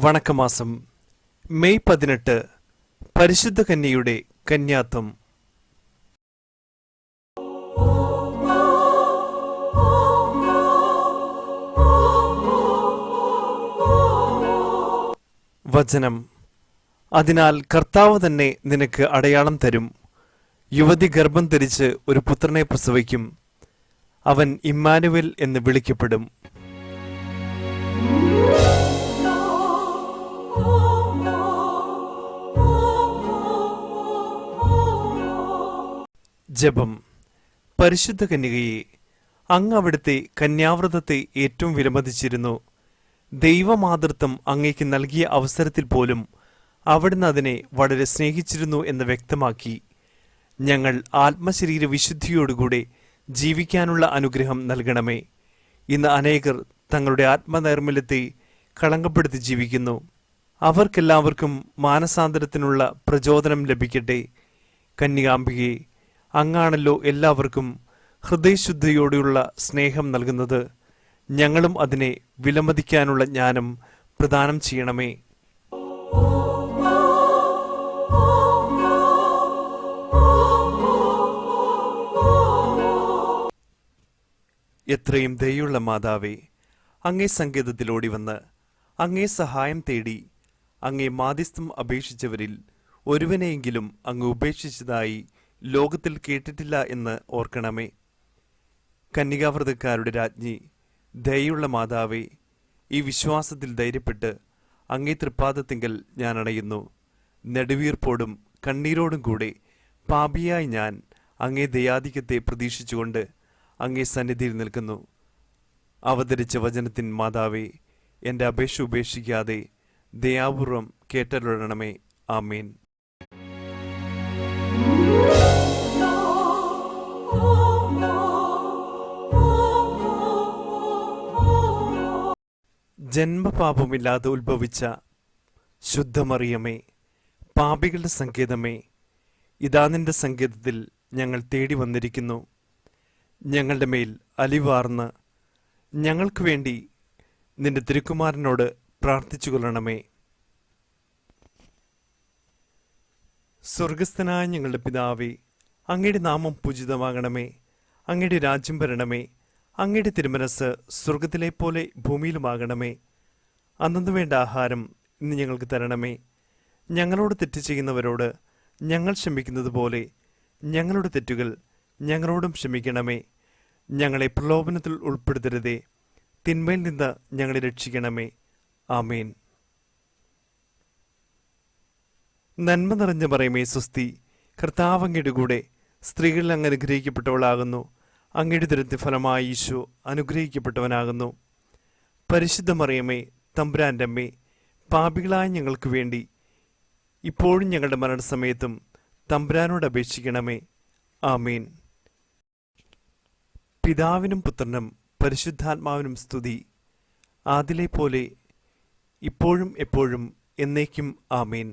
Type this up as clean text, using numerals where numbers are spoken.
വണക്കമാസം May 18 പരിശുദ്ധ കന്യയുടെ കന്യാത്വം. വചനം: അതിനാൽ കർത്താവ് തന്നെ നിനക്ക് അടയാളം തരും. യുവതി ഗർഭം ധരിച്ച് ഒരു പുത്രനെ പ്രസവിക്കും. അവൻ ഇമ്മാനുവേൽ എന്ന് വിളിക്കപ്പെടും. ജപം. പരിശുദ്ധ കന്യകയെ, അങ്ങ് അവിടുത്തെ കന്യാവ്രതത്തെ ഏറ്റവും വിലമതിച്ചിരുന്നു. ദൈവമാതൃത്വം അങ്ങേക്ക് നൽകിയ അവസരത്തിൽ പോലും അവിടുന്ന് അതിനെ വളരെ സ്നേഹിച്ചിരുന്നു എന്ന് വ്യക്തമാക്കി. ഞങ്ങൾ ആത്മശരീര വിശുദ്ധിയോടുകൂടെ ജീവിക്കാനുള്ള അനുഗ്രഹം നൽകണമേ. ഇന്ന് അനേകർ തങ്ങളുടെ ആത്മനൈർമല്യത്തെ കളങ്കപ്പെടുത്തി ജീവിക്കുന്നു. അവർക്കെല്ലാവർക്കും മാനസാന്തരത്തിനുള്ള പ്രചോദനം ലഭിക്കട്ടെ. കന്യകാംബികയെ, അങ്ങാണല്ലോ എല്ലാവർക്കും ഹൃദയശുദ്ധിയോടെയുള്ള സ്നേഹം നൽകുന്നത്. ഞങ്ങളും അതിനെ വിലമതിക്കാനുള്ള ജ്ഞാനം പ്രദാനം ചെയ്യണമേ. എത്രയും ദയുള്ള മാതാവേ, അങ്ങേ സങ്കേതത്തിലോടി വന്ന് അങ്ങേ സഹായം തേടി അങ്ങേ മാധ്യസ്ഥം അപേക്ഷിച്ചവരിൽ ഒരുവനെയെങ്കിലും അങ്ങ് ഉപേക്ഷിച്ചതായി ലോകത്തിൽ കേട്ടിട്ടില്ല എന്ന് ഓർക്കണമേ. കന്യകാവ്രതക്കാരുടെ രാജ്ഞി, ദയുള്ള മാതാവേ, ഈ വിശ്വാസത്തിൽ ധൈര്യപ്പെട്ട് അങ്ങേ തൃപ്പാദത്തിങ്കൽ ഞാൻ അണയുന്നു. നെടുവീർപ്പോടും കണ്ണീരോടും കൂടെ പാപിയായി ഞാൻ അങ്ങേ ദയാധിക്യത്തെ പ്രതീക്ഷിച്ചുകൊണ്ട് അങ്ങേ സന്നിധിയിൽ നിൽക്കുന്നു. അവതരിച്ച വചനത്തിൻ മാതാവേ, എൻ്റെ അപേക്ഷ ഉപേക്ഷിക്കാതെ ദയാപൂർവം കേട്ടരുളണമേ. ആമേൻ. ജന്മപാപമില്ലാതെ ഉത്ഭവിച്ച ശുദ്ധമറിയമേ, പാപികളുടെ സങ്കേതമേ, ഇതാ നിന്റെ സങ്കേതത്തിൽ ഞങ്ങൾ തേടി വന്നിരിക്കുന്നു. ഞങ്ങളുടെ മേൽ അലിവാർന്ന് ഞങ്ങൾക്ക് വേണ്ടി നിന്റെ തിരുക്കുമാരനോട് പ്രാർത്ഥിച്ചു കൊള്ളണമേ. സ്വർഗസ്ഥനായ ഞങ്ങളുടെ പിതാവേ, അങ്ങയുടെ നാമം പൂജിതമാകണമേ. അങ്ങയുടെ രാജ്യം വരണമേ. അങ്ങയുടെ തിരുമനസ് സ്വർഗത്തിലെ പോലെ ഭൂമിയിലുമാകണമേ. അന്നു വേണ്ട ആഹാരം ഇന്ന് ഞങ്ങൾക്ക് തരണമേ. ഞങ്ങളോട് തെറ്റ് ചെയ്യുന്നവരോട് ഞങ്ങൾ ക്ഷമിക്കുന്നത് പോലെ ഞങ്ങളുടെ തെറ്റുകൾ ഞങ്ങളോടും ക്ഷമിക്കണമേ. ഞങ്ങളെ പ്രലോഭനത്തിൽ ഉൾപ്പെടുത്തരുതേ, തിന്മയിൽ നിന്ന് ഞങ്ങളെ രക്ഷിക്കണമേ. ആമേൻ. നന്മ നിറഞ്ഞ മറിയമേ സ്വസ്തി, കർത്താവ് അങ്ങയുടെ കൂടെ സ്ത്രീകളിൽ അങ്ങ് അനുഗ്രഹിക്കപ്പെട്ടവളാകുന്നു. അങ്ങയുടെ ദുരന്ത ഫലമായി ഈശോ അനുഗ്രഹിക്കപ്പെട്ടവനാകുന്നു. പരിശുദ്ധ മറിയമേ, തമ്പുരാൻ്റെ അമ്മേ, പാപികളായ ഞങ്ങൾക്ക് വേണ്ടി ഇപ്പോഴും ഞങ്ങളുടെ മരണസമയത്തും തമ്പുരാനോട് അപേക്ഷിക്കണമേ. ആമേൻ. പിതാവിനും പുത്രനും പരിശുദ്ധാത്മാവിനും സ്തുതി, ആദിലെ പോലെ ഇപ്പോഴും എപ്പോഴും എന്നേക്കും. ആമേൻ.